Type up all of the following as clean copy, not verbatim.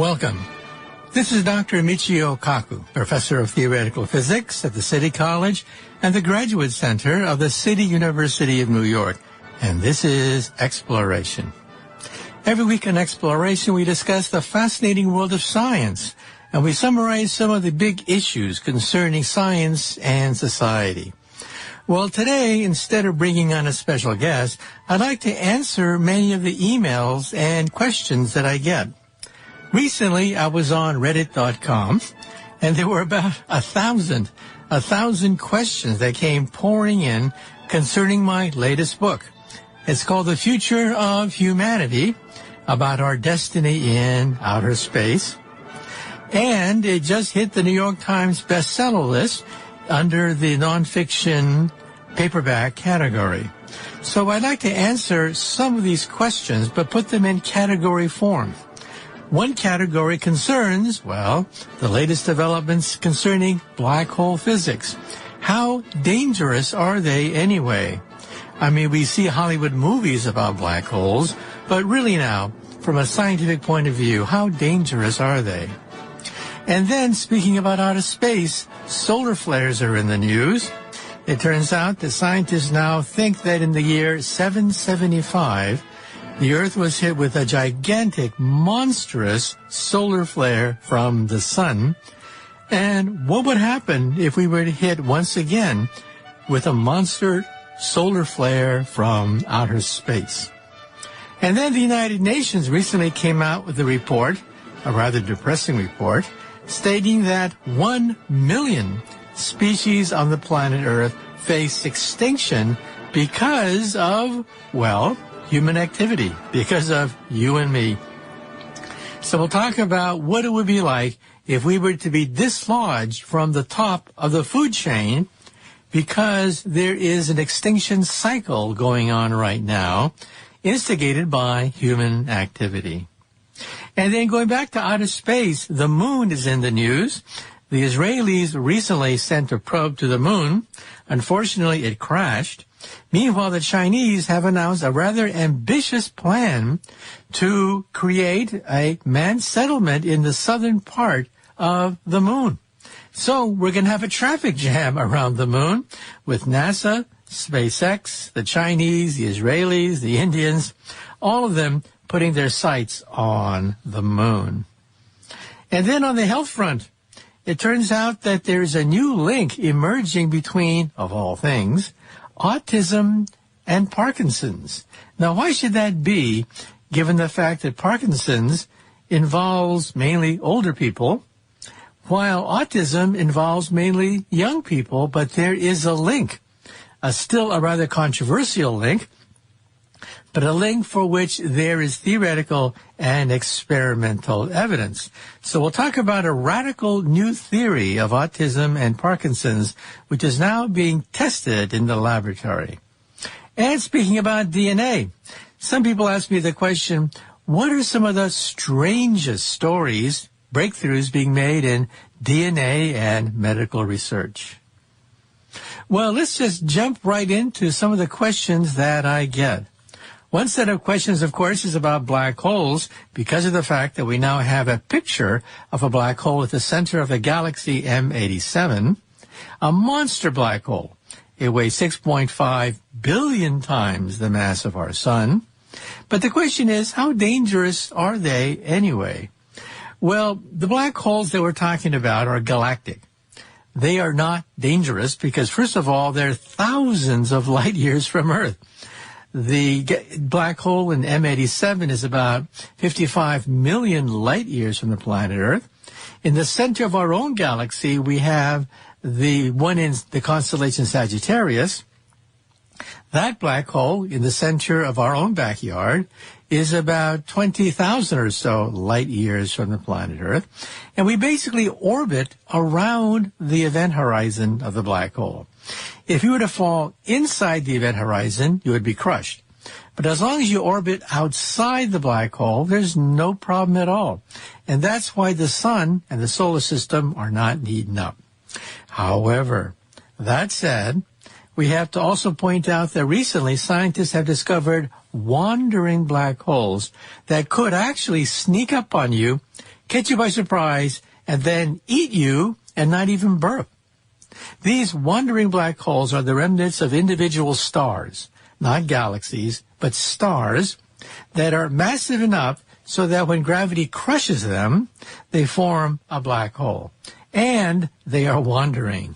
Welcome. This is Dr. Michio Kaku, Professor of Theoretical Physics at the City College and the Graduate Center of the City University of New York. And this is Exploration. Every week in Exploration, we discuss the fascinating world of science, and we summarize some of the big issues concerning science and society. Well, today, instead of bringing on a special guest, I'd like to answer many of the emails and questions that I get. Recently, I was on Reddit.com, and there were about 1,000 questions that came pouring in concerning my latest book. It's called The Future of Humanity, about our destiny in outer space. And it just hit the New York Times bestseller list under the nonfiction paperback category. So I'd like to answer some of these questions, but put them in category form. One category concerns, well, the latest developments concerning black hole physics. How dangerous are they anyway? I mean, we see Hollywood movies about black holes, but really now, from a scientific point of view, how dangerous are they? And then, speaking about outer space, solar flares are in the news. It turns out that scientists now think that in the year 775, the Earth was hit with a gigantic, monstrous solar flare from the sun. And what would happen if we were to hit once again with a monster solar flare from outer space? And then the United Nations recently came out with a report, a rather depressing report, stating that 1 million species on the planet Earth face extinction because of, well, human activity, because of you and me. So we'll talk about what it would be like if we were to be dislodged from the top of the food chain because there is an extinction cycle going on right now, instigated by human activity. And then going back to outer space, the moon is in the news. The Israelis recently sent a probe to the moon. Unfortunately, it crashed. Meanwhile, the Chinese have announced a rather ambitious plan to create a manned settlement in the southern part of the moon. So we're going to have a traffic jam around the moon with NASA, SpaceX, the Chinese, the Israelis, the Indians, all of them putting their sights on the moon. And then on the health front, it turns out that there's a new link emerging between, of all things, autism and Parkinson's. Now, why should that be, given the fact that Parkinson's involves mainly older people, while autism involves mainly young people, but there is a link, still a rather controversial link, but a link for which there is theoretical and experimental evidence. So we'll talk about a radical new theory of autism and Parkinson's, which is now being tested in the laboratory. And speaking about DNA, some people ask me the question, what are some of the strangest stories, breakthroughs being made in DNA and medical research? Well, let's just jump right into some of the questions that I get. One set of questions, of course, is about black holes because of the fact that we now have a picture of a black hole at the center of the galaxy M87, a monster black hole. It weighs 6.5 billion times the mass of our sun. But the question is, how dangerous are they anyway? Well, the black holes that we're talking about are galactic. They are not dangerous because, first of all, they're thousands of light years from Earth. The black hole in M87 is about 55 million light years from the planet Earth. In the center of our own galaxy, we have the one in the constellation Sagittarius. That black hole in the center of our own backyard is about 20,000 or so light years from the planet Earth. And we basically orbit around the event horizon of the black hole. If you were to fall inside the event horizon, you would be crushed. But as long as you orbit outside the black hole, there's no problem at all. And that's why the sun and the solar system are not eaten up. However, that said, we have to also point out that recently scientists have discovered wandering black holes that could actually sneak up on you, catch you by surprise, and then eat you and not even burp. These wandering black holes are the remnants of individual stars, not galaxies, but stars that are massive enough so that when gravity crushes them, they form a black hole. And they are wandering.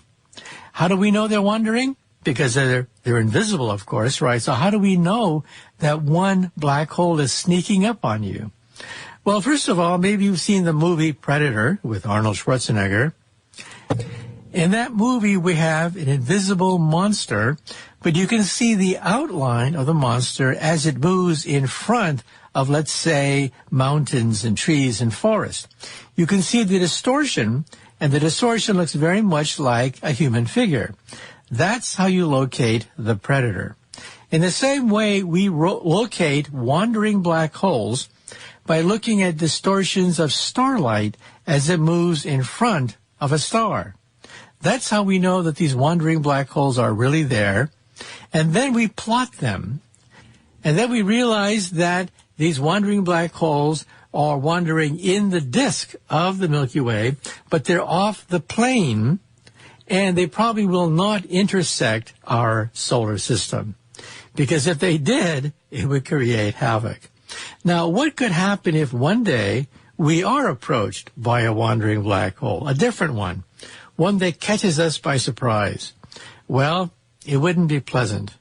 How do we know they're wandering? Because they're invisible, of course, right? So how do we know that one black hole is sneaking up on you? Well, first of all, maybe you've seen the movie Predator with Arnold Schwarzenegger. In that movie, we have an invisible monster, but you can see the outline of the monster as it moves in front of, let's say, mountains and trees and forests. You can see the distortion, and the distortion looks very much like a human figure. That's how you locate the predator. In the same way, we locate wandering black holes by looking at distortions of starlight as it moves in front of a star. That's how we know that these wandering black holes are really there. And then we plot them. And then we realize that these wandering black holes are wandering in the disk of the Milky Way, but they're off the plane, and they probably will not intersect our solar system. Because if they did, it would create havoc. Now, what could happen if one day we are approached by a wandering black hole, a different one that catches us by surprise? Well, it wouldn't be pleasant.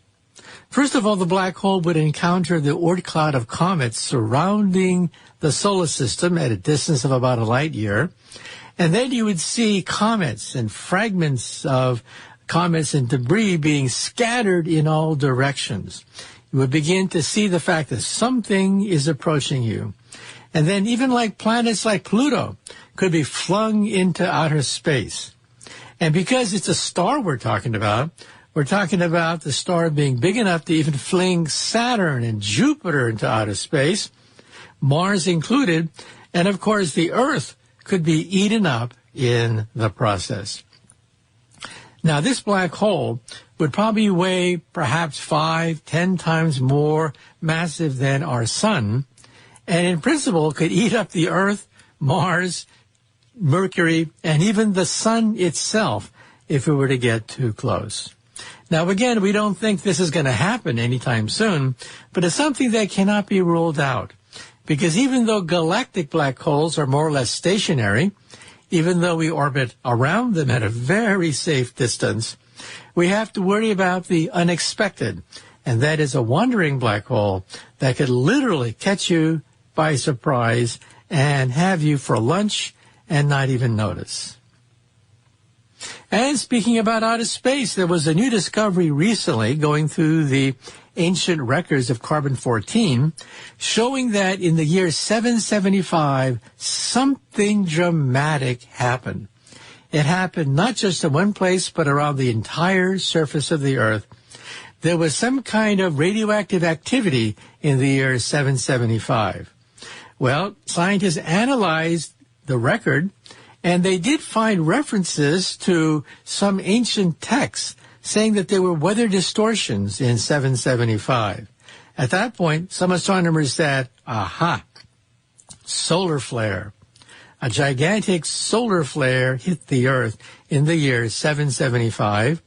First of all, the black hole would encounter the Oort cloud of comets surrounding the solar system at a distance of about a light year. And then you would see comets and fragments of comets and debris being scattered in all directions. You would begin to see the fact that something is approaching you. And then even like planets like Pluto could be flung into outer space. And because it's a star we're talking about the star being big enough to even fling Saturn and Jupiter into outer space, Mars included, and of course the Earth could be eaten up in the process. Now, this black hole would probably weigh perhaps 5-10 times more massive than our sun, and in principle could eat up the Earth, Mars, Mercury, and even the sun itself if it were to get too close. Now, again, we don't think this is going to happen anytime soon, but it's something that cannot be ruled out. Because even though galactic black holes are more or less stationary, even though we orbit around them at a very safe distance, we have to worry about the unexpected, and that is a wandering black hole that could literally catch you by surprise and have you for lunch and not even notice. And speaking about outer space, there was a new discovery recently going through the ancient records of carbon-14 showing that in the year 775, something dramatic happened. It happened not just in one place, but around the entire surface of the Earth. There was some kind of radioactive activity in the year 775. Well, scientists analyzed the record, and they did find references to some ancient texts saying that there were weather distortions in 775. At that point, some astronomers said, aha, solar flare. A gigantic solar flare hit the Earth in the year 775.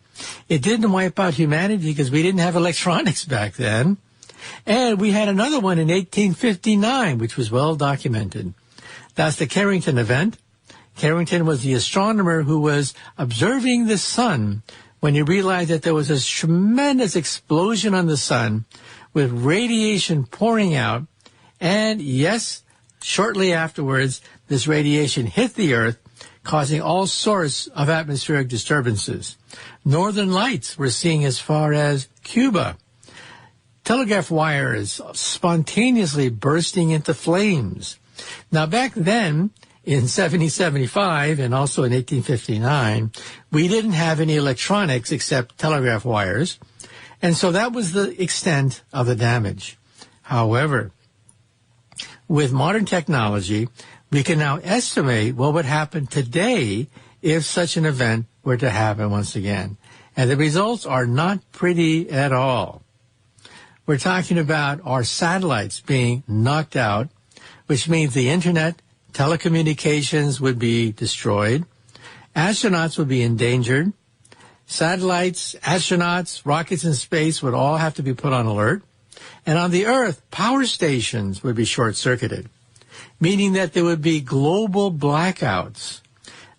It didn't wipe out humanity because we didn't have electronics back then. And we had another one in 1859, which was well documented. That's the Carrington event. Carrington was the astronomer who was observing the sun when he realized that there was a tremendous explosion on the sun with radiation pouring out. And yes, shortly afterwards, this radiation hit the Earth, causing all sorts of atmospheric disturbances. Northern lights were seen as far as Cuba. Telegraph wires spontaneously bursting into flames. Now, back then, in 1775 and also in 1859, we didn't have any electronics except telegraph wires. And so that was the extent of the damage. However, with modern technology, we can now estimate what would happen today if such an event were to happen once again. And the results are not pretty at all. We're talking about our satellites being knocked out, which means the internet, telecommunications would be destroyed, astronauts would be endangered, satellites, astronauts, rockets in space would all have to be put on alert, and on the Earth, power stations would be short-circuited, meaning that there would be global blackouts.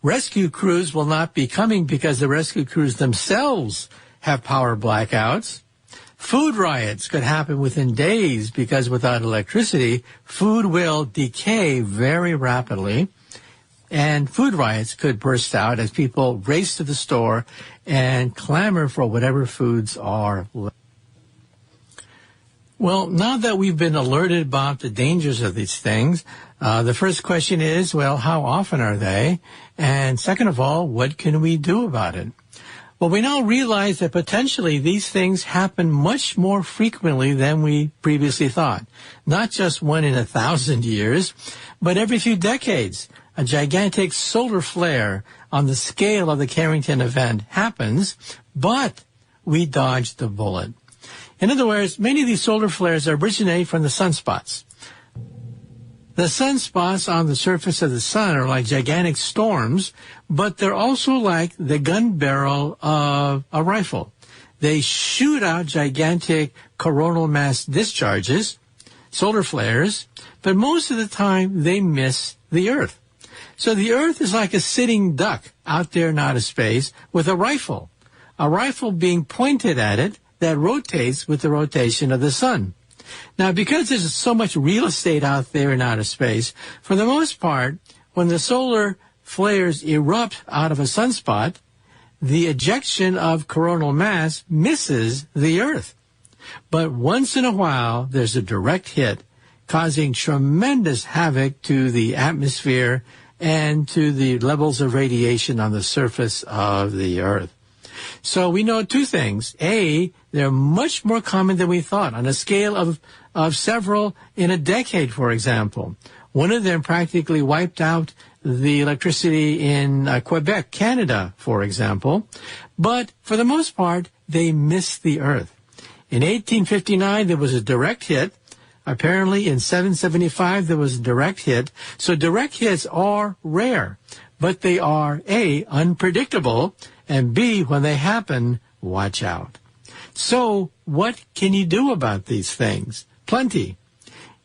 Rescue crews will not be coming because the rescue crews themselves have power blackouts. Food riots could happen within days because without electricity, food will decay very rapidly. And food riots could burst out as people race to the store and clamor for whatever foods are left. Well, now that we've been alerted about the dangers of these things, the first question is, well, how often are they? And second of all, what can we do about it? Well, we now realize that potentially these things happen much more frequently than we previously thought. Not just 1 in 1,000 years, but every few decades. A gigantic solar flare on the scale of the Carrington event happens, but we dodged the bullet. In other words, many of these solar flares originate from the sunspots. The sunspots on the surface of the sun are like gigantic storms, but they're also like the gun barrel of a rifle. They shoot out gigantic coronal mass discharges, solar flares, but most of the time they miss the Earth. So the Earth is like a sitting duck out there in outer space with a rifle being pointed at it that rotates with the rotation of the sun. Now, because there's so much real estate out there in outer space, for the most part, when the solar flares erupt out of a sunspot, the ejection of coronal mass misses the Earth. But once in a while, there's a direct hit, causing tremendous havoc to the atmosphere and to the levels of radiation on the surface of the Earth. So we know two things. A, they're much more common than we thought, on a scale of several in a decade, for example. One of them practically wiped out the electricity in Quebec, Canada, for example. But for the most part, they missed the Earth. In 1859, there was a direct hit. Apparently, in 775, there was a direct hit. So direct hits are rare, but they are, A, unpredictable, and B, when they happen, watch out. So what can you do about these things? Plenty.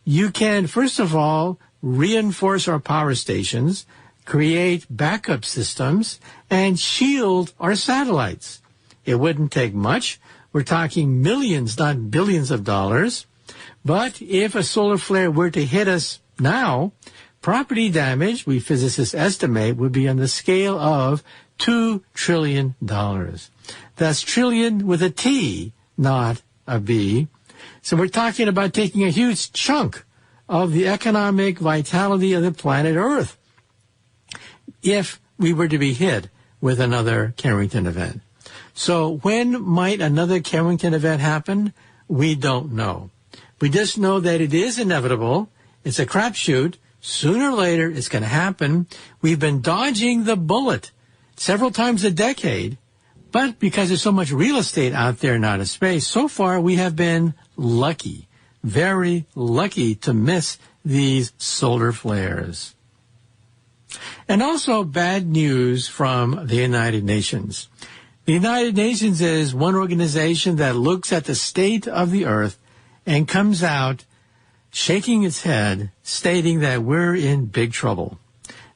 You can, first of all, reinforce our power stations, create backup systems, and shield our satellites. It wouldn't take much. We're talking millions, not billions of dollars. But if a solar flare were to hit us now, property damage, we physicists estimate, would be on the scale of $2 trillion. That's trillion with a T, not a B. So we're talking about taking a huge chunk of the economic vitality of the planet Earth if we were to be hit with another Carrington event. So when might another Carrington event happen? We don't know. We just know that it is inevitable. It's a crapshoot. Sooner or later, it's going to happen. We've been dodging the bullet several times a decade, but because there's so much real estate out there in outer space, so far we have been lucky, very lucky to miss these solar flares. And also bad news from the United Nations. The United Nations is one organization that looks at the state of the Earth and comes out shaking its head, stating that we're in big trouble.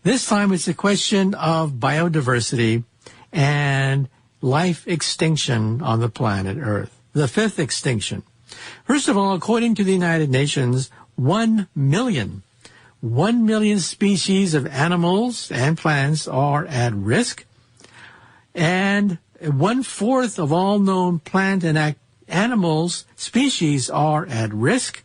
This time it's a question of biodiversity and life extinction on the planet Earth, the fifth extinction. First of all, according to the United Nations, 1 million species of animals and plants are at risk, and 1/4 of all known plant and animals species are at risk.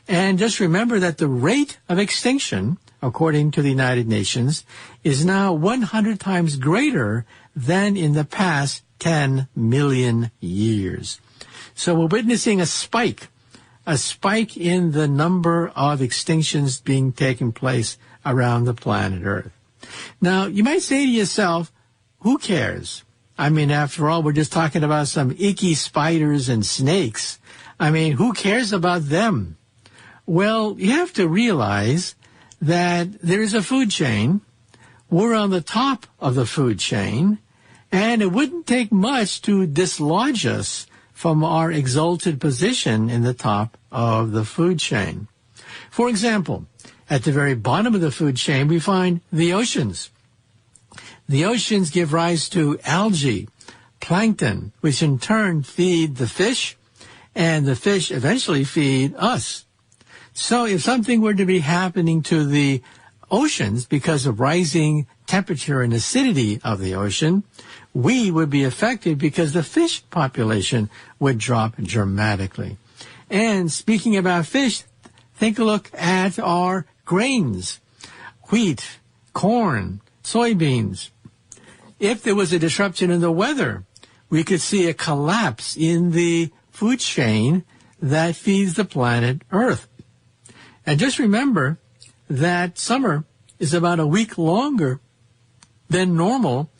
And just remember that the rate of extinction, according to the United Nations, is now 100 times greater than in the past 10 million years. So we're witnessing a spike in the number of extinctions being taken place around the planet Earth. Now, you might say to yourself, who cares? I mean, after all, we're just talking about some icky spiders and snakes. I mean, who cares about them? Well, you have to realize that there is a food chain. We're on the top of the food chain, and it wouldn't take much to dislodge us from our exalted position in the top of the food chain. For example, at the very bottom of the food chain, we find the oceans. The oceans give rise to algae, plankton, which in turn feed the fish, and the fish eventually feed us. So if something were to be happening to the oceans because of rising temperature and acidity of the ocean, we would be affected because the fish population would drop dramatically. And speaking about fish, take a look at our grains, wheat, corn, soybeans. If there was a disruption in the weather, we could see a collapse in the food chain that feeds the planet Earth. And just remember that summer is about a week longer than normal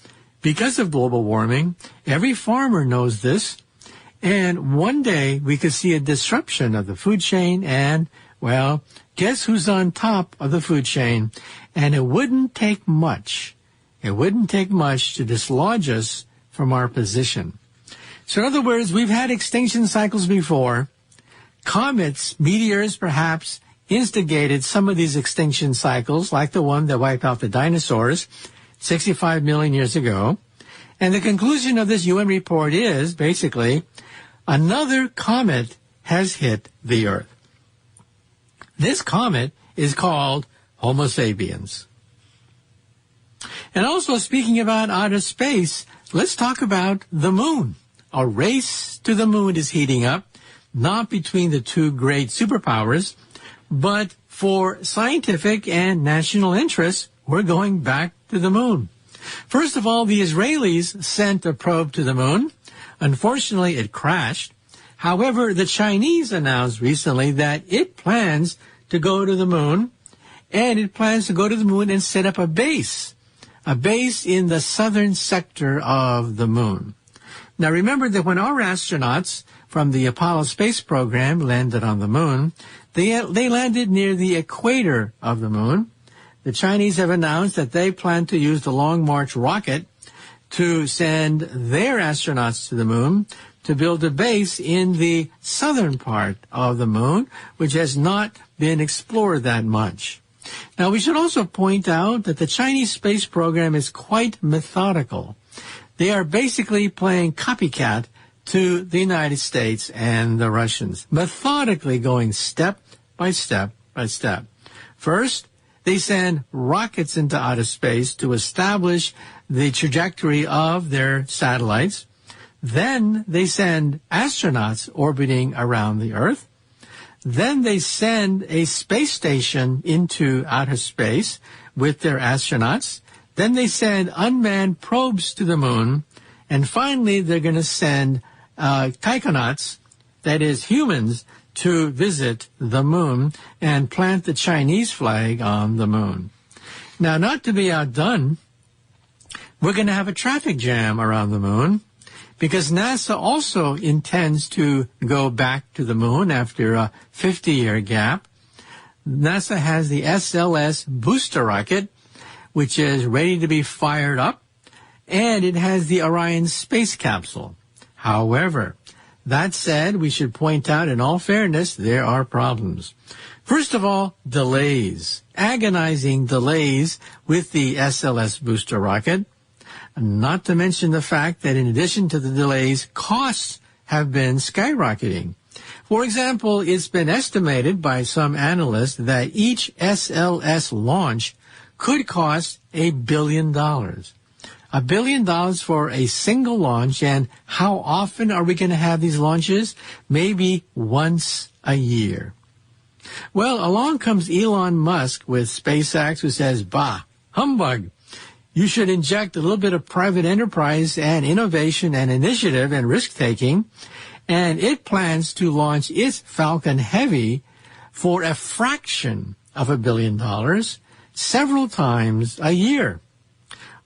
because of global warming. Every farmer knows this. And one day we could see a disruption of the food chain and, well, guess who's on top of the food chain? And it wouldn't take much. It wouldn't take much to dislodge us from our position. So in other words, we've had extinction cycles before. Comets, meteors perhaps, instigated some of these extinction cycles, like the one that wiped out the dinosaurs 65 million years ago. And the conclusion of this UN report is, basically, another comet has hit the Earth. This comet is called Homo sapiens. And also, speaking about outer space, let's talk about the moon. A race to the moon is heating up, not between the two great superpowers, but for scientific and national interests, we're going back to the moon. First of all, the Israelis sent a probe to the moon. Unfortunately, it crashed. However, the Chinese announced recently that it plans to go to the moon, and it plans to go to the moon and set up a base in the southern sector of the moon. Now, remember that when our astronauts from the Apollo space program landed on the moon, they landed near the equator of the moon. The Chinese have announced that they plan to use the Long March rocket to send their astronauts to the moon to build a base in the southern part of the moon, which has not been explored that much. Now, we should also point out that the Chinese space program is quite methodical. They are basically playing copycat to the United States and the Russians, methodically going step by step by step. First, they send rockets into outer space to establish the trajectory of their satellites. Then they send astronauts orbiting around the Earth. Then they send a space station into outer space with their astronauts. Then they send unmanned probes to the moon. And finally, they're going to send taikonauts, that is humans, to visit the moon and plant the Chinese flag on the moon. Now, not to be outdone, we're going to have a traffic jam around the moon because NASA also intends to go back to the moon after a 50-year gap. NASA has the SLS booster rocket, which is ready to be fired up, and it has the Orion space capsule. However, that said, we should point out, in all fairness, there are problems. First of all, delays, agonizing delays with the SLS booster rocket, not to mention the fact that in addition to the delays, costs have been skyrocketing. For example, it's been estimated by some analysts that each SLS launch could cost $1 billion. $1 billion for a single launch, and how often are we going to have these launches? Maybe once a year. Well, along comes Elon Musk with SpaceX, who says, bah, humbug. You should inject a little bit of private enterprise and innovation and initiative and risk-taking, and it plans to launch its Falcon Heavy for a fraction of $1 billion several times a year.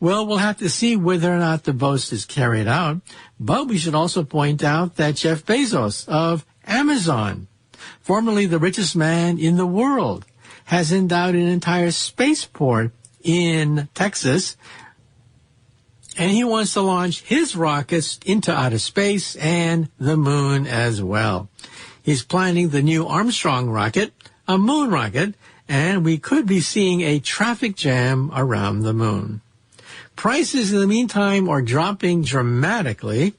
Well, we'll have to see whether or not the boast is carried out, but we should also point out that Jeff Bezos of Amazon, formerly the richest man in the world, has endowed an entire spaceport in Texas, and he wants to launch his rockets into outer space and the moon as well. He's planning the new Armstrong rocket, a moon rocket, and we could be seeing a traffic jam around the moon. Prices in the meantime are dropping dramatically.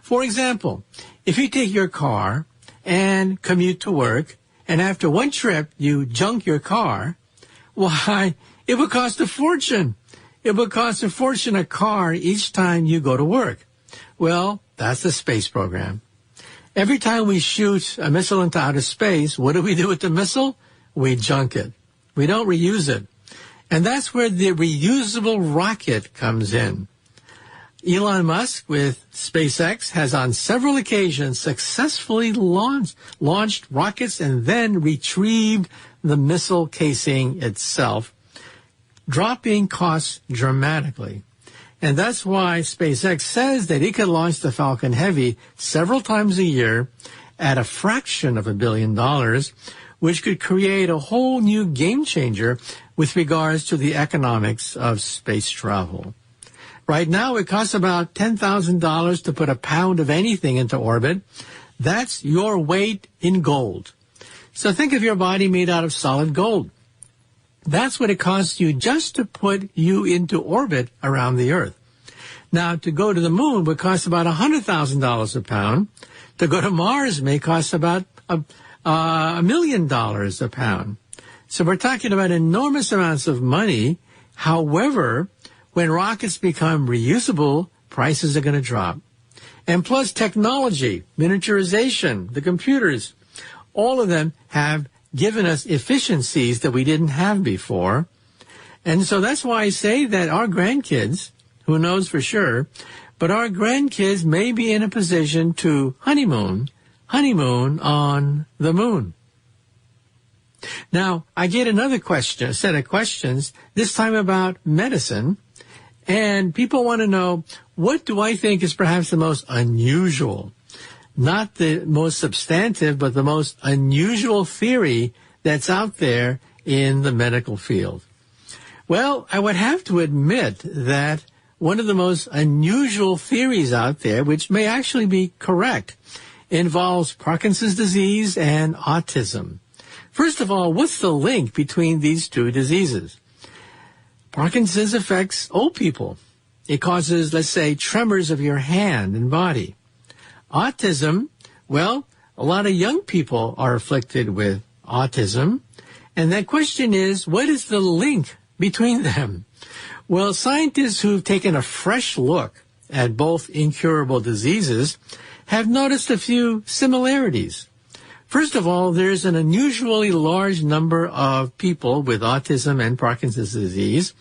For example, if you take your car and commute to work, and after one trip you junk your car, why, it would cost a fortune. It would cost a fortune a car each time you go to work. Well, that's the space program. Every time we shoot a missile into outer space, what do we do with the missile? We junk it. We don't reuse it. And that's where the reusable rocket comes in. Elon Musk with SpaceX has on several occasions successfully launched rockets and then retrieved the missile casing itself, dropping costs dramatically. And that's why SpaceX says that it could launch the Falcon Heavy several times a year at a fraction of $1 billion, which could create a whole new game changer with regards to the economics of space travel. Right now, it costs about $10,000 to put a pound of anything into orbit. That's your weight in gold. So think of your body made out of solid gold. That's what it costs you just to put you into orbit around the Earth. Now, to go to the moon would cost about $100,000 a pound. To go to Mars may cost about $1 million a pound. So we're talking about enormous amounts of money. However, when rockets become reusable, prices are going to drop. And plus technology, miniaturization, the computers, all of them have given us efficiencies that we didn't have before. And so that's why I say that our grandkids, who knows for sure, but our grandkids may be in a position to honeymoon on the moon. Now, I get another set of questions, this time about medicine, and people want to know, what do I think is perhaps the most unusual, not the most substantive, but the most unusual theory that's out there in the medical field? Well, I would have to admit that one of the most unusual theories out there, which may actually be correct, involves Parkinson's disease and autism. First of all, what's the link between these two diseases? Parkinson's affects old people. It causes, let's say, tremors of your hand and body. Autism, well, a lot of young people are afflicted with autism. And that question is, what is the link between them? Well, scientists who've taken a fresh look at both incurable diseases have noticed a few similarities. First of all, there's an unusually large number of people with autism and Parkinson's disease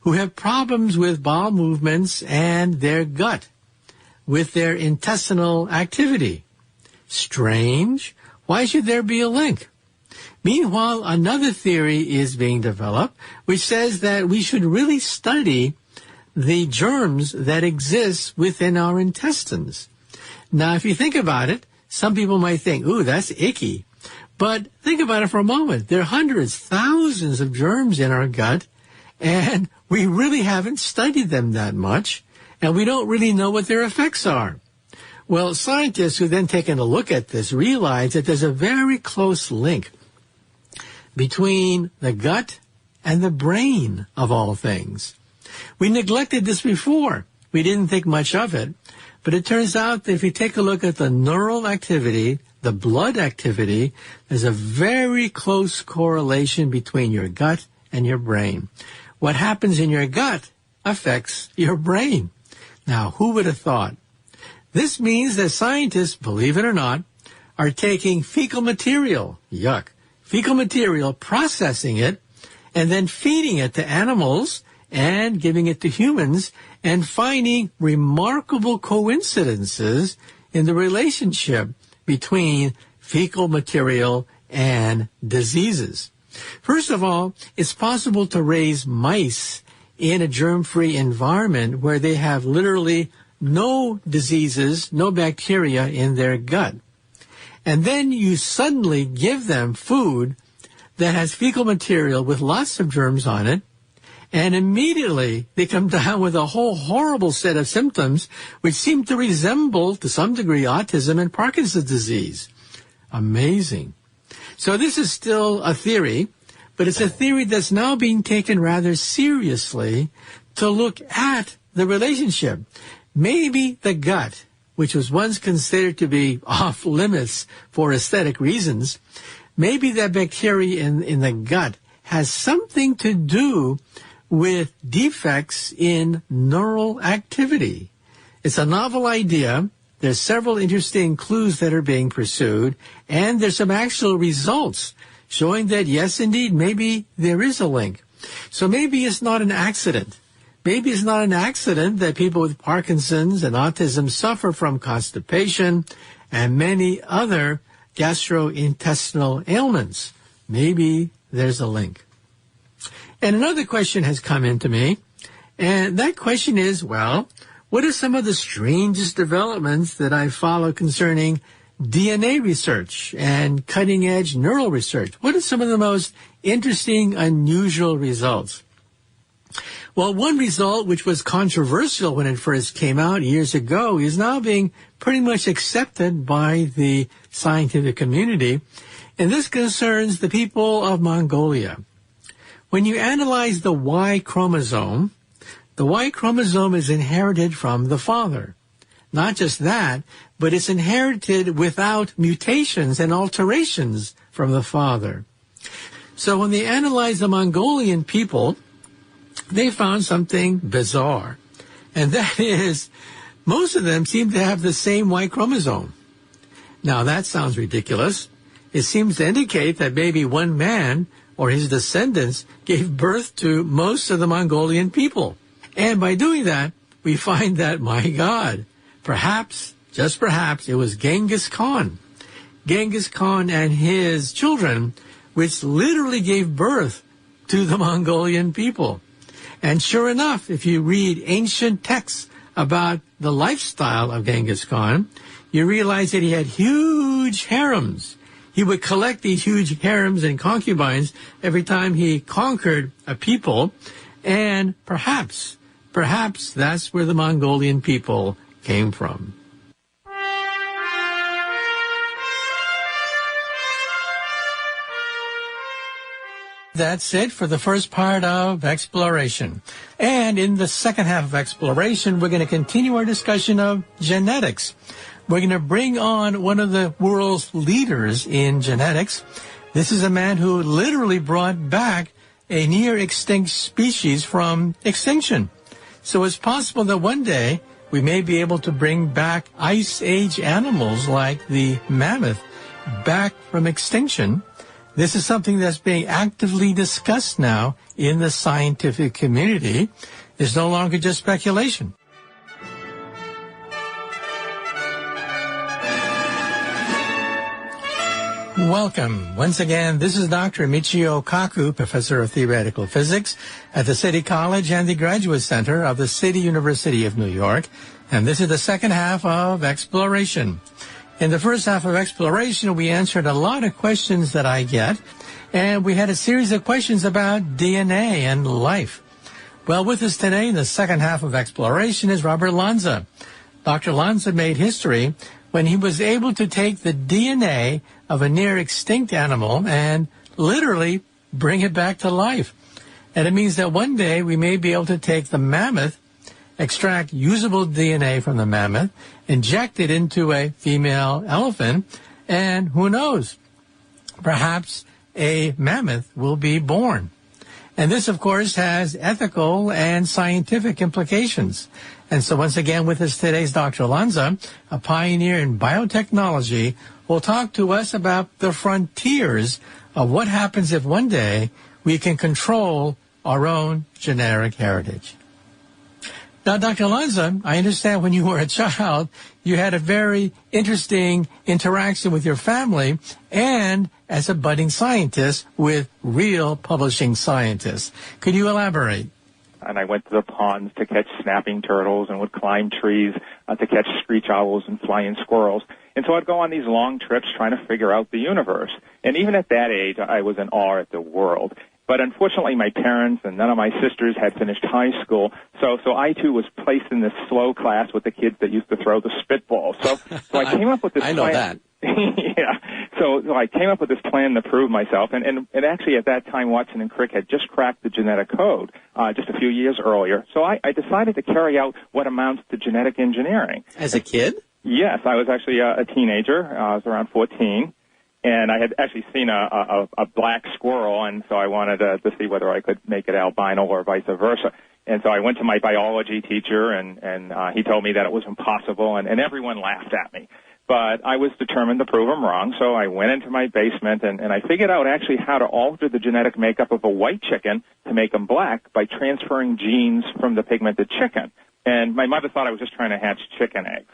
who have problems with bowel movements and their gut, with their intestinal activity. Strange. Why should there be a link? Meanwhile, another theory is being developed, which says that we should really study the germs that exist within our intestines. Now, if you think about it, some people might think, ooh, that's icky. But think about it for a moment. There are hundreds, thousands of germs in our gut, and we really haven't studied them that much, and we don't really know what their effects are. Well, scientists who then taken a look at this realize that there's a very close link between the gut and the brain, of all things. We neglected this before. We didn't think much of it. But it turns out that if you take a look at the neural activity, the blood activity, there's a very close correlation between your gut and your brain. What happens in your gut affects your brain. Now, who would have thought? This means that scientists, believe it or not, are taking fecal material, fecal material, processing it, and then feeding it to animals and giving it to humans, and finding remarkable coincidences in the relationship between fecal material and diseases. First of all, it's possible to raise mice in a germ-free environment where they have literally no diseases, no bacteria in their gut. And then you suddenly give them food that has fecal material with lots of germs on it, and immediately they come down with a whole horrible set of symptoms which seem to resemble, to some degree, autism and Parkinson's disease. Amazing. So this is still a theory, but it's a theory that's now being taken rather seriously to look at the relationship. Maybe the gut, which was once considered to be off limits for aesthetic reasons, maybe that bacteria in the gut has something to do with defects in neural activity. It's a novel idea. There's several interesting clues that are being pursued, and there's some actual results showing that, yes, indeed, maybe there is a link. So maybe it's not an accident. Maybe it's not an accident that people with Parkinson's and autism suffer from constipation and many other gastrointestinal ailments. Maybe there's a link. And another question has come into me, and that question is, well, what are some of the strangest developments that I follow concerning DNA research and cutting-edge neural research? What are some of the most interesting, unusual results? Well, one result, which was controversial when it first came out years ago, is now being pretty much accepted by the scientific community, and this concerns the people of Mongolia. When you analyze the Y chromosome is inherited from the father. Not just that, but it's inherited without mutations and alterations from the father. So when they analyzed the Mongolian people, they found something bizarre. And that is, most of them seem to have the same Y chromosome. Now that sounds ridiculous. It seems to indicate that maybe one man or his descendants gave birth to most of the Mongolian people. And by doing that, we find that, my God, perhaps, just perhaps, it was Genghis Khan. Genghis Khan and his children, which literally gave birth to the Mongolian people. And sure enough, if you read ancient texts about the lifestyle of Genghis Khan, you realize that he had huge harems. He would collect these huge harems and concubines every time he conquered a people, and perhaps that's where the Mongolian people came from. That's it for the first part of Exploration. And in the second half of Exploration, we're going to continue our discussion of genetics. We're going to bring on one of the world's leaders in genetics. This is a man who literally brought back a near-extinct species from extinction. So it's possible that one day we may be able to bring back Ice Age animals like the mammoth back from extinction. This is something that's being actively discussed now in the scientific community. It's no longer just speculation. Welcome. Once again, this is Dr. Michio Kaku, Professor of Theoretical Physics at the City College and the Graduate Center of the City University of New York. And this is the second half of Exploration. In the first half of Exploration, we answered a lot of questions that I get, and we had a series of questions about DNA and life. Well, with us today in the second half of Exploration is Robert Lanza. Dr. Lanza made history when he was able to take the DNA of a near-extinct animal and literally bring it back to life. And it means that one day we may be able to take the mammoth, extract usable DNA from the mammoth, inject it into a female elephant, and who knows, perhaps a mammoth will be born. And this, of course, has ethical and scientific implications. And so once again with us today is Dr. Lanza, a pioneer in biotechnology, will talk to us about the frontiers of what happens if one day we can control our own genetic heritage. Now, Dr. Lanza, I understand when you were a child, you had a very interesting interaction with your family and as a budding scientist with real publishing scientists. Could you elaborate? and I went to the ponds to catch snapping turtles and would climb trees to catch screech owls and flying squirrels. And so I'd go on these long trips trying to figure out the universe. And even at that age, I was in awe at the world. But unfortunately, my parents and none of my sisters had finished high school, so I too was placed in this slow class with the kids that used to throw the spitball. So I came up with this I know plan. that. Yeah. So I came up with this plan to prove myself, and actually at that time, Watson and Crick had just cracked the genetic code just a few years earlier. So I decided to carry out what amounts to genetic engineering. As a kid? Yes, I was actually a teenager. I was around 14. And I had actually seen a black squirrel, and so I wanted to see whether I could make it albino or vice versa. And so I went to my biology teacher, and he told me that it was impossible, and everyone laughed at me. But I was determined to prove him wrong, so I went into my basement, and I figured out actually how to alter the genetic makeup of a white chicken to make him black by transferring genes from the pigmented chicken. And my mother thought I was just trying to hatch chicken eggs.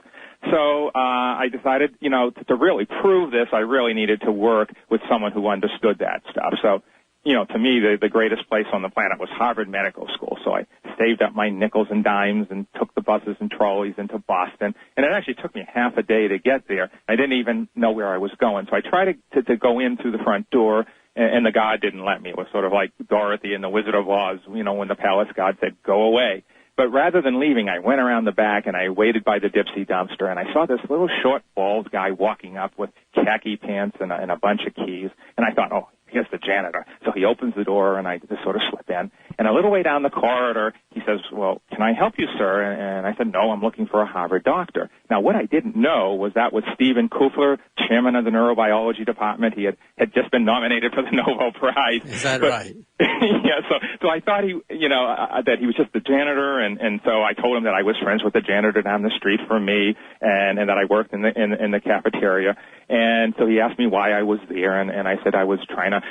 So I decided, to really prove this, I really needed to work with someone who understood that stuff. So, to me, the greatest place on the planet was Harvard Medical School. So I saved up my nickels and dimes and took the buses and trolleys into Boston. And it actually took me half a day to get there. I didn't even know where I was going. So I tried to go in through the front door, and the guard didn't let me. It was sort of like Dorothy in The Wizard of Oz, when the palace guard said, "Go away." But rather than leaving, I went around the back and I waited by the Dipsy dumpster, and I saw this little short, bald guy walking up with khaki pants and a bunch of keys. And I thought, oh, here's the janitor. So he opens the door, and I just sort of slip in. And a little way down the corridor, he says, "Well, can I help you, sir?" And I said, "No, I'm looking for a Harvard doctor." Now, what I didn't know was that was Stephen Kufler, chairman of the neurobiology department. He had just been nominated for the Nobel Prize. Is that right? Yeah, so I thought that he was just the janitor, and so I told him that I was friends with the janitor down the street from me, and that I worked in the cafeteria. And so he asked me why I was there, and I said I was trying to,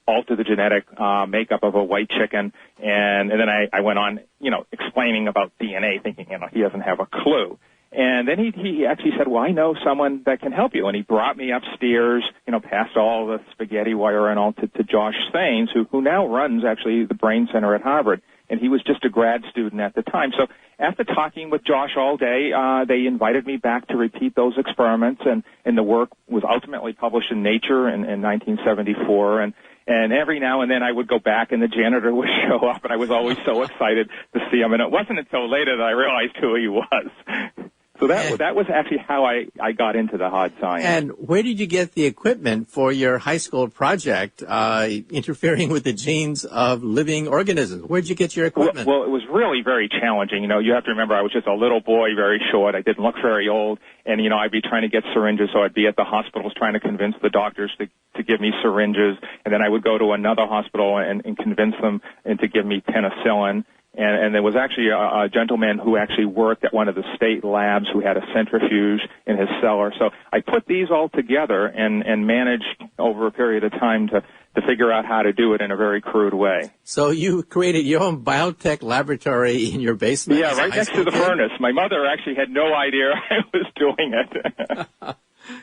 alter the genetic makeup of a white chicken, and then I went on, explaining about DNA, thinking, he doesn't have a clue. And then he actually said, "Well, I know someone that can help you." And he brought me upstairs, past all the spaghetti wire and all to Josh Thanes, who now runs actually the Brain Center at Harvard. And he was just a grad student at the time. So after talking with Josh all day, they invited me back to repeat those experiments, and the work was ultimately published in Nature in 1974. And every now and then I would go back and the janitor would show up, and I was always so excited to see him. And it wasn't until later that I realized who he was. So that was actually how I got into the hard science. And where did you get the equipment for your high school project interfering with the genes of living organisms? Where did you get your equipment? Well, it was really very challenging. You have to remember I was just a little boy, very short. I didn't look very old. And, I'd be trying to get syringes, so I'd be at the hospitals trying to convince the doctors to give me syringes. And then I would go to another hospital and convince them to give me penicillin. And there was actually a gentleman who actually worked at one of the state labs who had a centrifuge in his cellar. So I put these all together and managed over a period of time to figure out how to do it in a very crude way. So you created your own biotech laboratory in your basement? Yeah, right next to the furnace. My mother actually had no idea I was doing it.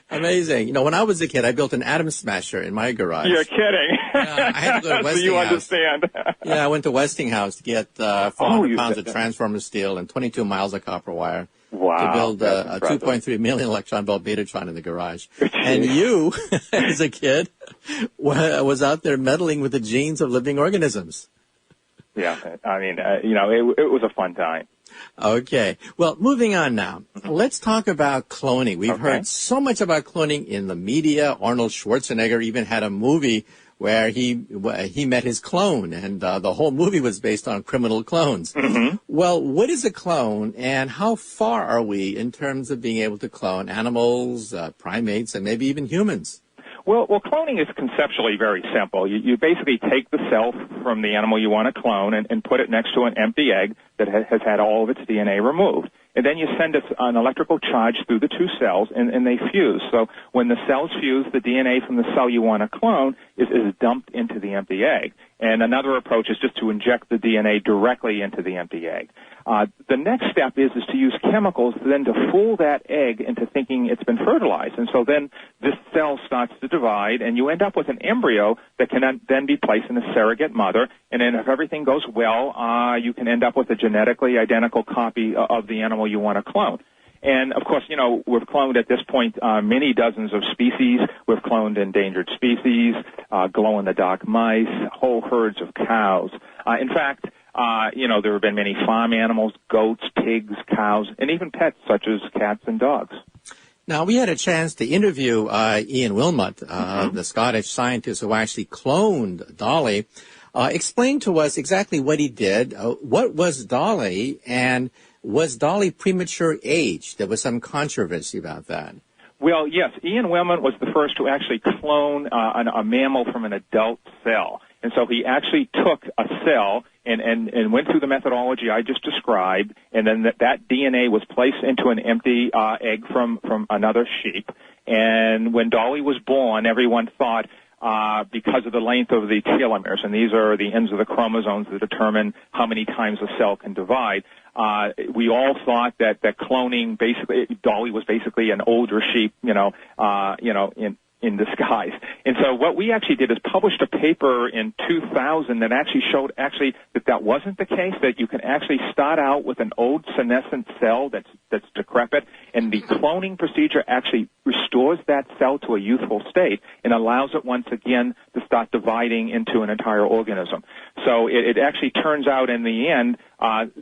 Amazing. When I was a kid, I built an atom smasher in my garage. You're kidding. I had to go to Westinghouse. So you understand. Yeah, I went to Westinghouse to get 400 pounds of transformer steel and 22 miles of copper wire. Wow. To build a 2.3 million electron volt Betatron in the garage. And you, as a kid, was out there meddling with the genes of living organisms. Yeah, I mean, it was a fun time. Okay. Well, moving on now. Let's talk about cloning. We've heard so much about cloning in the media. Arnold Schwarzenegger even had a movie where he met his clone, and the whole movie was based on criminal clones. Mm-hmm. Well, what is a clone, and how far are we in terms of being able to clone animals, primates, and maybe even humans? Well, cloning is conceptually very simple. You basically take the cell from the animal you want to clone and put it next to an empty egg that has had all of its DNA removed. And then you send an electrical charge through the two cells, and they fuse. So when the cells fuse, the DNA from the cell you want to clone is dumped into the empty egg. And another approach is just to inject the DNA directly into the empty egg. The next step is to use chemicals then to fool that egg into thinking it's been fertilized. And so then this cell starts to divide, and you end up with an embryo that can then be placed in a surrogate mother. And then if everything goes well, you can end up with a genetically identical copy of the animal you want to clone. And, of course, we've cloned at this point many dozens of species. We've cloned endangered species, glow-in-the-dark mice, whole herds of cows. In fact, there have been many farm animals, goats, pigs, cows, and even pets such as cats and dogs. Now, we had a chance to interview Ian Wilmot, the Scottish scientist who actually cloned Dolly. Explain to us exactly what he did. What was Dolly, and was Dolly premature age? There was some controversy about that. Well, yes, Ian Wilmot was the first to actually clone a mammal from an adult cell. And so he actually took a cell and went through the methodology I just described, and then that DNA was placed into an empty egg from another sheep. And when Dolly was born, everyone thought, because of the length of the telomeres, and these are the ends of the chromosomes that determine how many times a cell can divide, we all thought that cloning basically, Dolly was basically an older sheep, in disguise. And so what we actually did is published a paper in 2000 that actually showed that wasn't the case, that you can actually start out with an old senescent cell that's decrepit, and the cloning procedure actually restores that cell to a youthful state and allows it once again to start dividing into an entire organism. So it actually turns out in the end,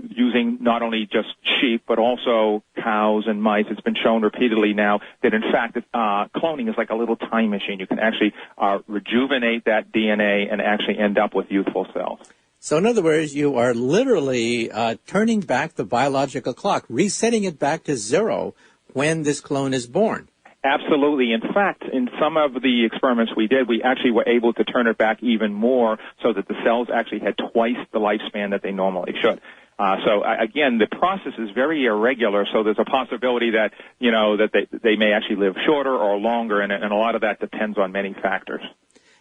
using not only just sheep but also cows and mice, it's been shown repeatedly now that in fact cloning is like a little time machine. You can actually rejuvenate that DNA and actually end up with youthful cells. So in other words, you are literally turning back the biological clock, resetting it back to zero when this clone is born. Absolutely. In fact, in some of the experiments we did, we actually were able to turn it back even more so that the cells actually had twice the lifespan that they normally should. Again, the process is very irregular, so there's a possibility that, that they may actually live shorter or longer, and a lot of that depends on many factors.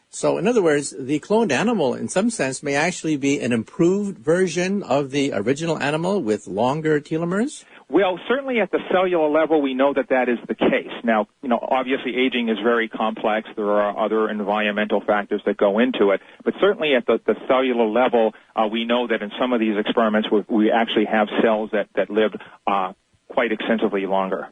So, in other words, the cloned animal, in some sense, may actually be an improved version of the original animal with longer telomeres? Well, certainly at the cellular level, we know that is the case. Now, obviously aging is very complex. There are other environmental factors that go into it. But certainly at the cellular level, we know that in some of these experiments, we actually have cells that live quite extensively longer.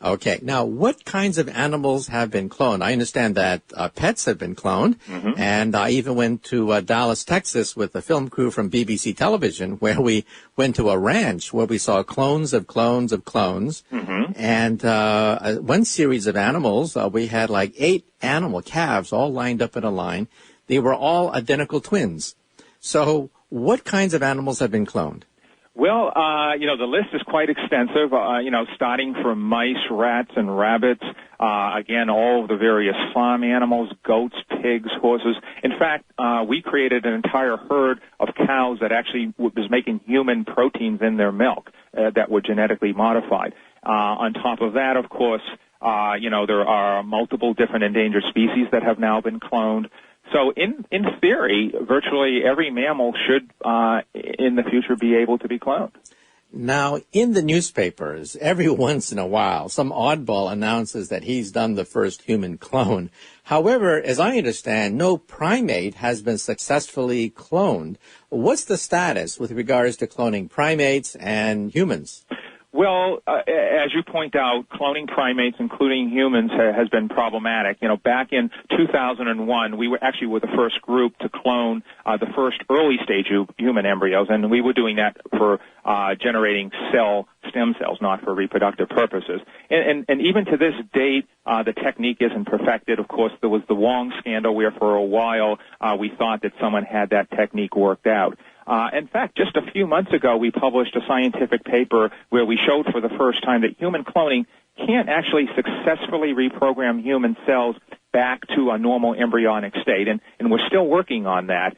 Okay. Now, what kinds of animals have been cloned? I understand that pets have been cloned, and I even went to Dallas, Texas with a film crew from BBC Television where we went to a ranch where we saw clones of clones of clones. And one series of animals, we had like 8 animal calves all lined up in a line. They were all identical twins. So what kinds of animals have been cloned? Well, the list is quite extensive, starting from mice, rats, and rabbits, again, all of the various farm animals, goats, pigs, horses. In fact, we created an entire herd of cows that actually was making human proteins in their milk that were genetically modified. On top of that, of course, there are multiple different endangered species that have now been cloned. So in theory, virtually every mammal should, in the future, be able to be cloned. Now, in the newspapers, every once in a while, some oddball announces that he's done the first human clone. However, as I understand, no primate has been successfully cloned. What's the status with regards to cloning primates and humans? Well, as you point out, cloning primates, including humans, has been problematic. Back in 2001, we were the first group to clone the first early stage human embryos, and we were doing that for generating stem cells, not for reproductive purposes. And even to this date, the technique isn't perfected. Of course, there was the Wong scandal where for a while we thought that someone had that technique worked out. In fact, just a few months ago, we published a scientific paper where we showed for the first time that human cloning can't actually successfully reprogram human cells back to a normal embryonic state, and we're still working on that.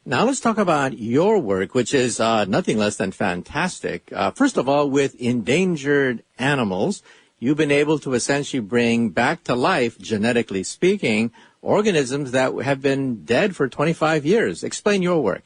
Now let's talk about your work, which is nothing less than fantastic. First of all, with endangered animals, you've been able to essentially bring back to life, genetically speaking, organisms that have been dead for 25 years. Explain your work.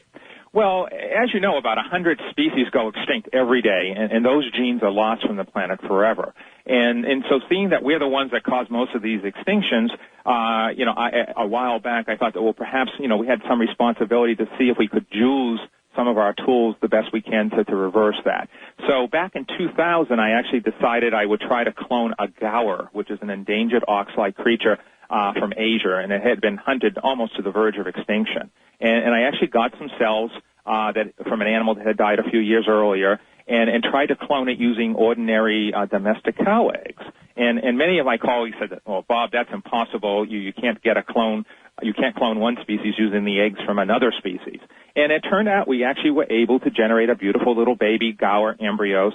Well, as you know, about 100 species go extinct every day, and those genes are lost from the planet forever. And so seeing that we're the ones that cause most of these extinctions, a while back I thought that, well, perhaps, we had some responsibility to see if we could use some of our tools the best we can to reverse that. So back in 2000, I actually decided I would try to clone a gaur, which is an endangered ox-like creature from Asia, and it had been hunted almost to the verge of extinction. And I actually got some cells that from an animal that had died a few years earlier, and tried to clone it using ordinary domestic cow eggs. And many of my colleagues said that, well, Bob, that's impossible. You can't get a clone. You can't clone one species using the eggs from another species. And it turned out we actually were able to generate a beautiful little baby gaur embryos.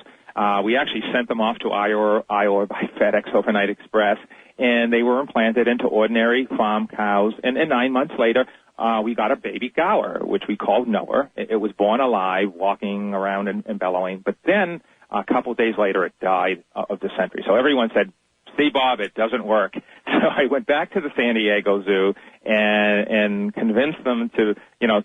We actually sent them off to Iowa by FedEx Overnight Express, and they were implanted into ordinary farm cows. And 9 months later, we got a baby gaur, which we called Noah. It was born alive, walking around and bellowing. But then a couple days later, it died of dysentery. So everyone said, see, Bob, it doesn't work. So I went back to the San Diego Zoo and convinced them to,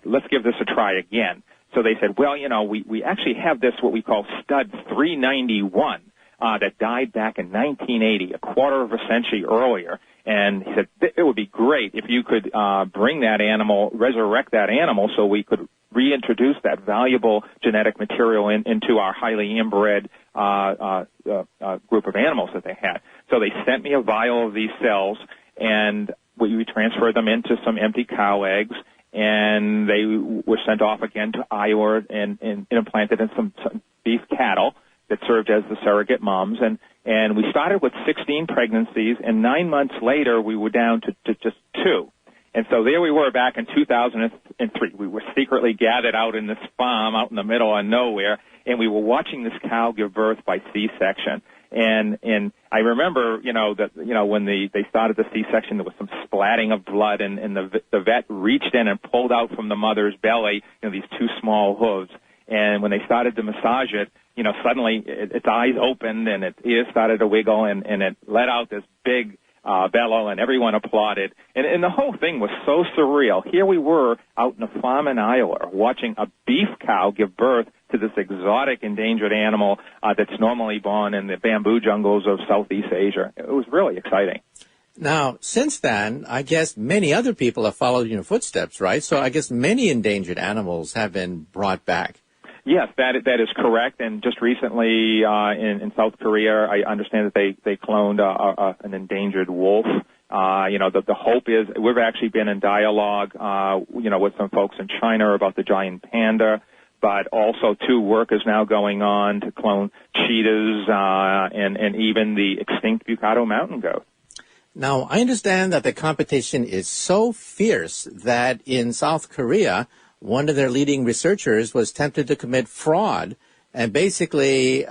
let's give this a try again. So they said, well, we actually have this, what we call stud 391, that died back in 1980, a quarter of a century earlier. And he said, it would be great if you could bring that animal, resurrect that animal, so we could reintroduce that valuable genetic material into our highly inbred group of animals that they had. So they sent me a vial of these cells, and we transferred them into some empty cow eggs, and they were sent off again to Iowa and implanted in some beef cattle that served as the surrogate moms. And we started with 16 pregnancies, and 9 months later we were down to just 2. And so there we were back in 2003. We were secretly gathered out in this farm out in the middle of nowhere, and we were watching this cow give birth by C-section. And I remember, when they started the C-section, there was some splatting of blood, and the vet reached in and pulled out from the mother's belly, these 2 small hooves. And when they started to massage it, suddenly its eyes opened and its ears started to wiggle, and it let out this big bellow, and everyone applauded. And the whole thing was so surreal. Here we were out in a farm in Iowa watching a beef cow give birth to this exotic endangered animal that's normally born in the bamboo jungles of Southeast Asia. It was really exciting. Now, since then, I guess many other people have followed in your footsteps, right? So I guess many endangered animals have been brought back. Yes, that is correct. And just recently in South Korea, I understand that they cloned an endangered wolf. The hope is we've actually been in dialogue, with some folks in China about the giant panda, but also too, work is now going on to clone cheetahs and even the extinct Bukato mountain goat. Now, I understand that the competition is so fierce that in South Korea, one of their leading researchers was tempted to commit fraud and basically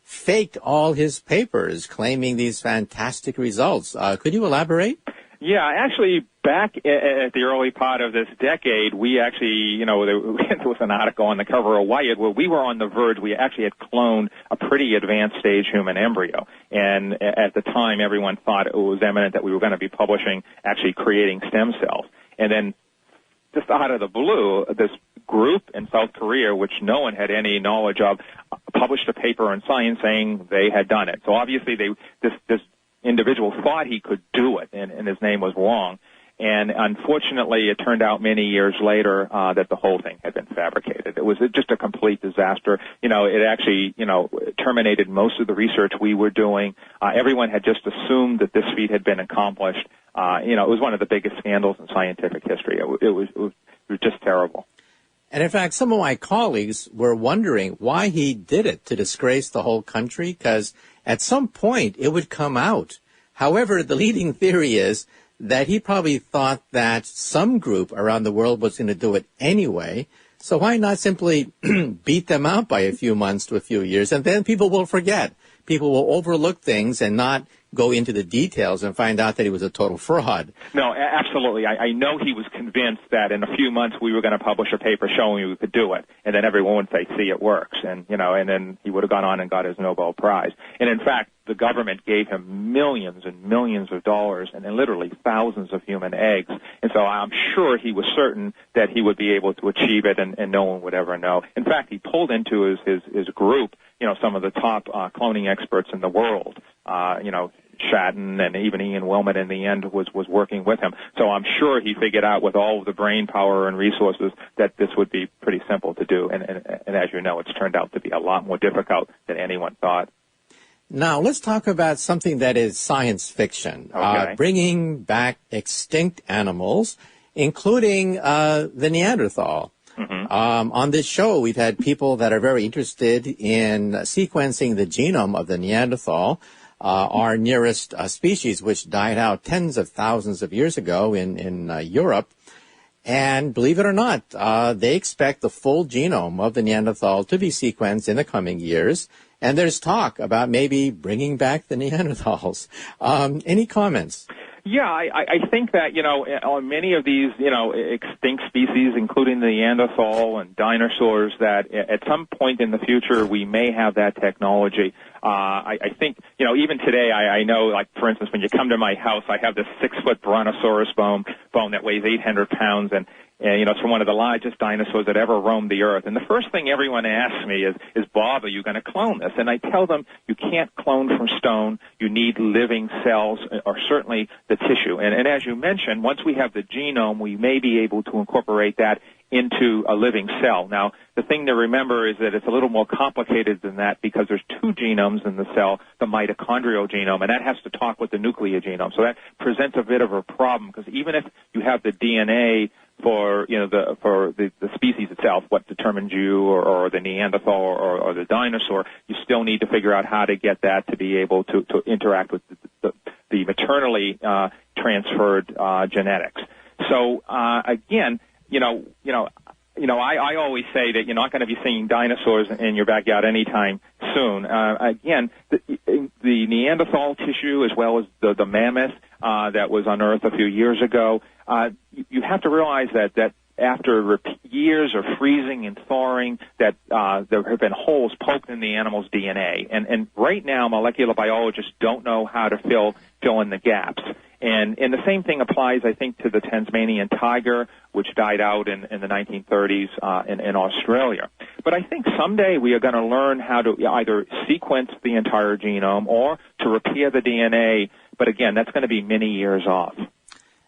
faked all his papers, claiming these fantastic results. Could you elaborate? Yeah, actually, back at the early part of this decade, we actually, there was an article on the cover of Wired where we were on the verge. We actually had cloned a pretty advanced stage human embryo. And at the time, everyone thought it was eminent that we were going to be publishing, actually creating stem cells. And then just out of the blue, this group in South Korea, which no one had any knowledge of, published a paper in Science saying they had done it. So obviously this individual thought he could do it, and his name was Wong. And unfortunately, it turned out many years later that the whole thing had been fabricated. It was just a complete disaster. It actually, terminated most of the research we were doing. Everyone had just assumed that this feat had been accomplished. It was one of the biggest scandals in scientific history. It was just terrible. And in fact, some of my colleagues were wondering why he did it, to disgrace the whole country, because at some point it would come out. However, the leading theory is that he probably thought that some group around the world was going to do it anyway. So why not simply beat them out by a few months to a few years, and then people will forget. people will overlook things and not go into the details and find out that he was a total fraud. No, absolutely. I know he was convinced that in a few months we were going to publish a paper showing we could do it, and then everyone would say, "See, it works," and then he would have gone on and got his Nobel Prize. And in fact, the government gave him millions and millions of dollars and literally thousands of human eggs. And so I'm sure he was certain that he would be able to achieve it, and no one would ever know. In fact, he pulled into his group, some of the top cloning experts in the world. Shatton and even Ian Wilmot in the end was working with him. So I'm sure he figured out with all of the brain power and resources that this would be pretty simple to do. And as you know, it's turned out to be a lot more difficult than anyone thought. Now, let's talk about something that is science fiction, Okay. Bringing back extinct animals, including the Neanderthal. Mm-hmm. On this show, we've had people that are very interested in sequencing the genome of the Neanderthal, our nearest species, which died out tens of thousands of years ago in Europe. And believe it or not, they expect the full genome of the Neanderthal to be sequenced in the coming years. And there's talk about maybe bringing back the Neanderthals. Any comments? Yeah, I think that, on many of these, extinct species, including the Neanderthal and dinosaurs, that at some point in the future we may have that technology. I think, even today, I know, like, for instance, when you come to my house, I have this 6-foot brontosaurus bone that weighs 800 pounds, and it's from one of the largest dinosaurs that ever roamed the earth. And the first thing everyone asks me is, Bob, are you going to clone this? And I tell them, you can't clone from stone. You need living cells, or certainly the tissue. And as you mentioned, once we have the genome, we may be able to incorporate that into a living cell. Now, the thing to remember is that it's a little more complicated than that because there's 2 genomes in the cell, the mitochondrial genome, and that has to talk with the nuclear genome. So that presents a bit of a problem because even if you have the DNA for the species itself, what determines you, or the Neanderthal or the dinosaur, you still need to figure out how to get that to be able to interact with the maternally transferred genetics. So again, I always say that you're not going to be seeing dinosaurs in your backyard anytime soon. Again, the Neanderthal tissue, as well as the mammoth that was unearthed a few years ago, you have to realize that after years of freezing and thawing, that there have been holes poked in the animal's DNA. And right now, molecular biologists don't know how to fill in the gaps. And the same thing applies, I think, to the Tasmanian tiger, which died out in the 1930s in Australia. But I think someday we are going to learn how to either sequence the entire genome or to repair the DNA. But again, that's going to be many years off.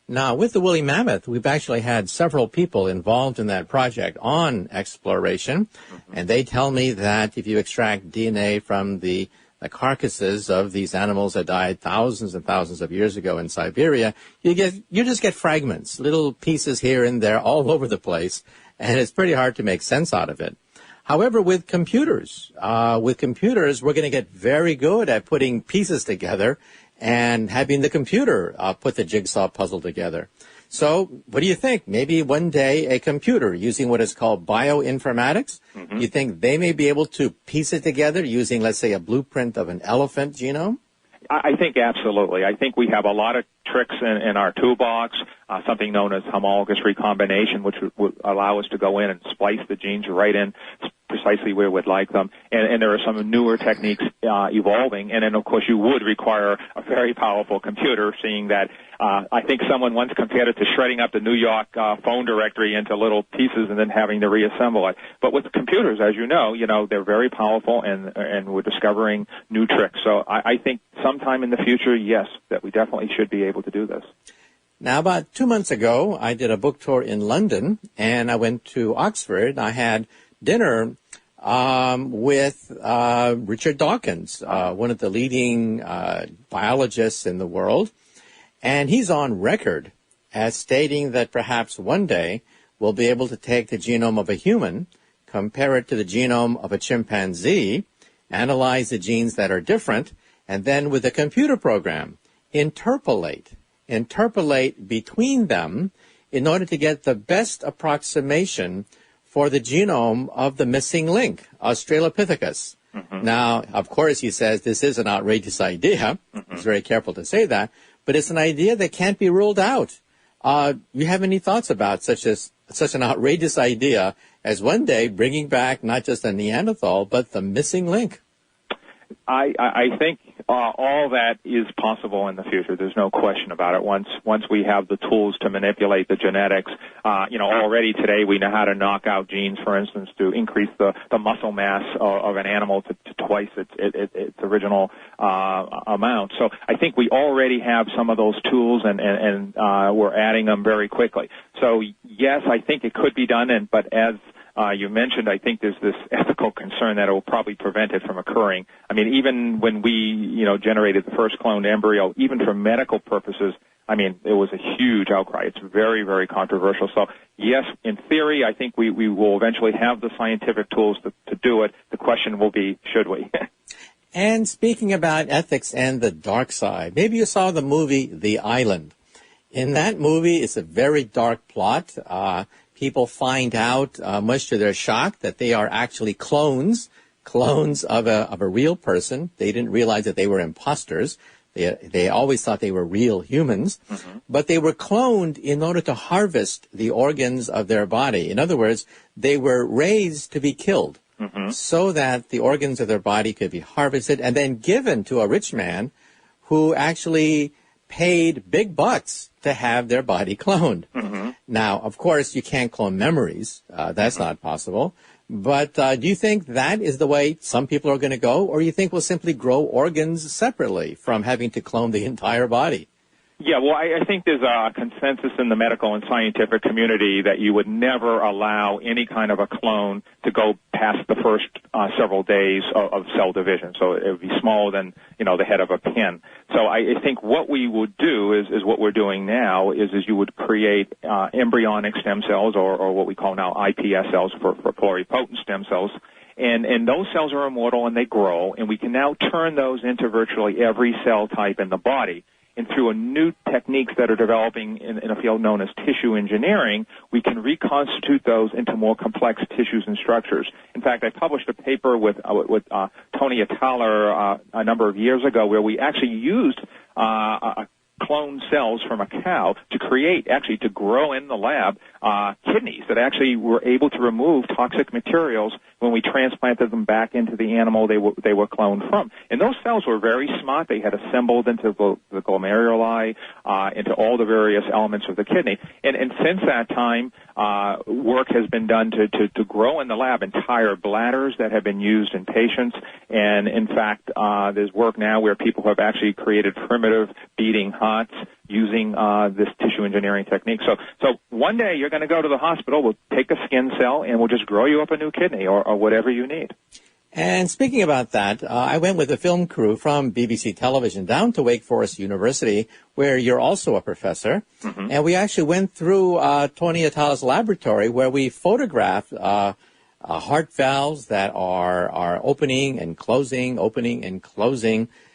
Now, with the woolly mammoth, we've actually had several people involved in that project on exploration, and they tell me that if you extract DNA from the carcasses of these animals that died thousands and thousands of years ago in Siberia, you just get fragments, little pieces here and there all over the place, and it's pretty hard to make sense out of it. However, with computers, we're going to get very good at putting pieces together and having the computer put the jigsaw puzzle together. So what do you think? Maybe one day a computer using what is called bioinformatics, you think they may be able to piece it together using, let's say, a blueprint of an elephant genome? I think absolutely. I think we have a lot of tricks in our toolbox, something known as homologous recombination, which would allow us to go in and splice the genes right in precisely where we'd like them. And there are some newer techniques evolving. And then, of course, you would require a very powerful computer, seeing that I think someone once compared it to shredding up the New York phone directory into little pieces and then having to reassemble it. But with computers, as you know, they're very powerful, and we're discovering new tricks. So I think sometime in the future, yes, that we definitely should be able to do this. Now, about 2 months ago, I did a book tour in London, and I went to Oxford. I had dinner with Richard Dawkins, one of the leading biologists in the world. And he's on record as stating that perhaps one day we'll be able to take the genome of a human, compare it to the genome of a chimpanzee, analyze the genes that are different, and then with a computer program, interpolate between them in order to get the best approximation for the genome of the missing link, Australopithecus. Now, of course, he says this is an outrageous idea. He's very careful to say that, but it's an idea that can't be ruled out. You have any thoughts about such an outrageous idea as one day bringing back not just a Neanderthal, but the missing link? I think all that is possible in the future. There's no question about it. Once we have the tools to manipulate the genetics, already today we know how to knock out genes, for instance, to increase the muscle mass of an animal to twice its original amount. So I think we already have some of those tools, and we're adding them very quickly. So yes, I think it could be done, but as you mentioned, I think there's this ethical concern that it will probably prevent it from occurring. I mean, even when we, generated the first cloned embryo, even for medical purposes, I mean, it was a huge outcry. It's very, very controversial. So, yes, in theory, I think we will eventually have the scientific tools to do it. The question will be, should we? And speaking about ethics and the dark side, maybe you saw the movie The Island. In that movie, it's a very dark plot. People find out, much to their shock, that they are actually clones of a real person. They didn't realize that they were imposters. They always thought they were real humans, but they were cloned in order to harvest the organs of their body. In other words, they were raised to be killed so that the organs of their body could be harvested and then given to a rich man who actually paid big bucks to have their body cloned. Now, of course, you can't clone memories. That's not possible. But do you think that is the way some people are going to go, or you think we'll simply grow organs separately from having to clone the entire body? Yeah, well, I think there's a consensus in the medical and scientific community that you would never allow any kind of a clone to go past the first several days of cell division. So it would be smaller than, the head of a pin. So I think what we would do is what we're doing now is you would create embryonic stem cells or what we call now iPS cells for pluripotent stem cells. And those cells are immortal and they grow, and we can now turn those into virtually every cell type in the body. And through a new techniques that are developing in a field known as tissue engineering, we can reconstitute those into more complex tissues and structures. In fact, I published a paper with Tony Ataller a number of years ago where we actually used cloned cells from a cow to grow in the lab kidneys that actually were able to remove toxic materials when we transplanted them back into the animal they were cloned from. And those cells were very smart. They had assembled into the glomeruli, into all the various elements of the kidney. And since that time, work has been done to grow in the lab entire bladders that have been used in patients. And in fact, there's work now where people have actually created primitive beating hearts using this tissue engineering technique. So one day you're going to go to the hospital, we'll take a skin cell, and we'll just grow you up a new kidney or whatever you need. And speaking about that, I went with a film crew from BBC Television down to Wake Forest University, where you're also a professor. And we actually went through Tony Atal's laboratory where we photographed heart valves that are opening and closing,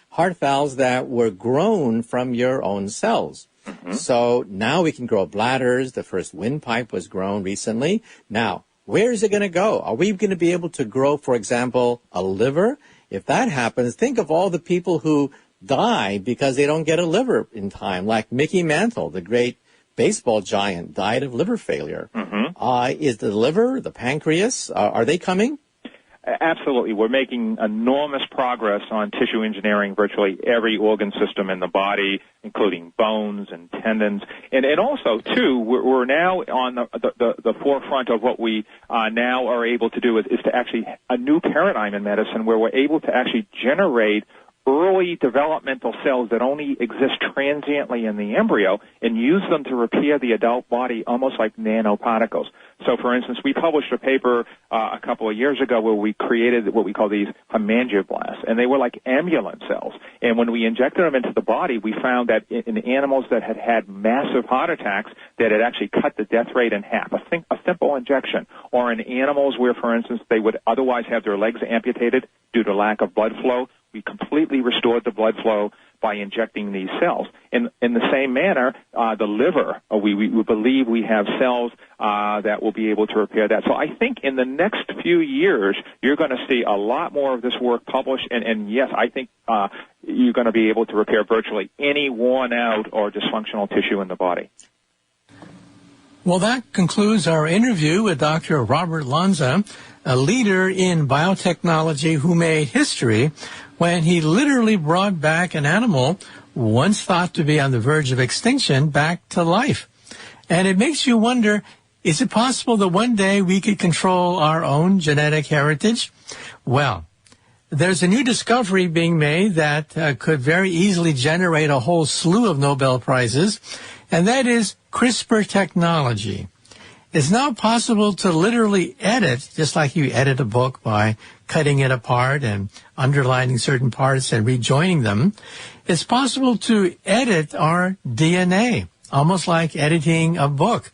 heart valves that were grown from your own cells. So now we can grow bladders. The first windpipe was grown recently. Now, where is it going to go? Are we going to be able to grow, for example, a liver? If that happens, think of all the people who die because they don't get a liver in time, like Mickey Mantle, the great baseball giant, died of liver failure. Is the liver, the pancreas, are they coming? Absolutely. We're making enormous progress on tissue engineering virtually every organ system in the body, including bones and tendons. And also, too, we're now on the forefront of what we now are able to do is to actually a new paradigm in medicine where we're able to actually generate early developmental cells that only exist transiently in the embryo and use them to repair the adult body almost like nanoparticles. So, for instance, we published a paper a couple of years ago where we created what we call these hemangioblasts, and they were like ambulance cells. And when we injected them into the body, we found that in animals that had had massive heart attacks, that it actually cut the death rate in half, a simple injection. Or in animals where, for instance, they would otherwise have their legs amputated due to lack of blood flow, we completely restored the blood flow by injecting these cells. In the same manner, the liver, we believe we have cells that will be able to repair that. So I think in the next few years, you're going to see a lot more of this work published, and yes, I think you're going to be able to repair virtually any worn out or dysfunctional tissue in the body. Well, that concludes our interview with Dr. Robert Lanza, a leader in biotechnology who made history when he literally brought back an animal once thought to be on the verge of extinction back to life. And it makes you wonder, is it possible that one day we could control our own genetic heritage? Well, there's a new discovery being made that could very easily generate a whole slew of Nobel Prizes, and that is CRISPR technology. It's now possible to literally edit, just like you edit a book by cutting it apart and underlining certain parts and rejoining them. It's possible to edit our DNA, almost like editing a book.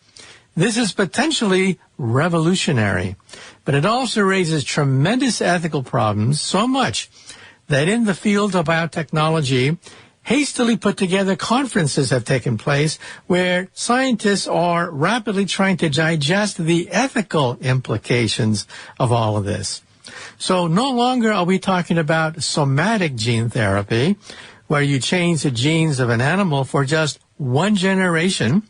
This is potentially revolutionary, but it also raises tremendous ethical problems, so much that in the field of biotechnology, hastily put together conferences have taken place where scientists are rapidly trying to digest the ethical implications of all of this. So no longer are we talking about somatic gene therapy, where you change the genes of an animal for just one generation.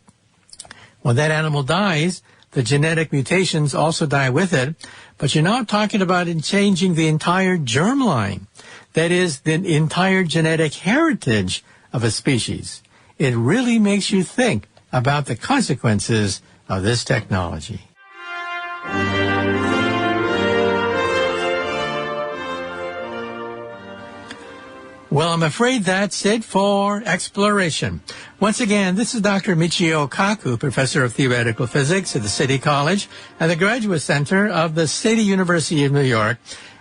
When that animal dies, the genetic mutations also die with it. But you're now talking about changing the entire germline. That is, the entire genetic heritage of a species. It really makes you think about the consequences of this technology. Well, I'm afraid that's it for Exploration. Once again, this is Dr. Michio Kaku, Professor of Theoretical Physics at the City College and the Graduate Center of the City University of New York.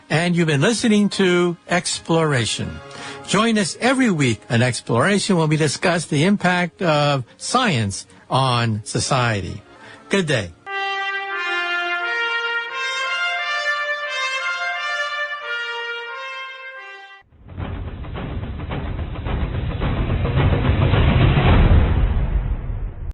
And you've been listening to Exploration. Join us every week on Exploration when we discuss the impact of science on society. Good day.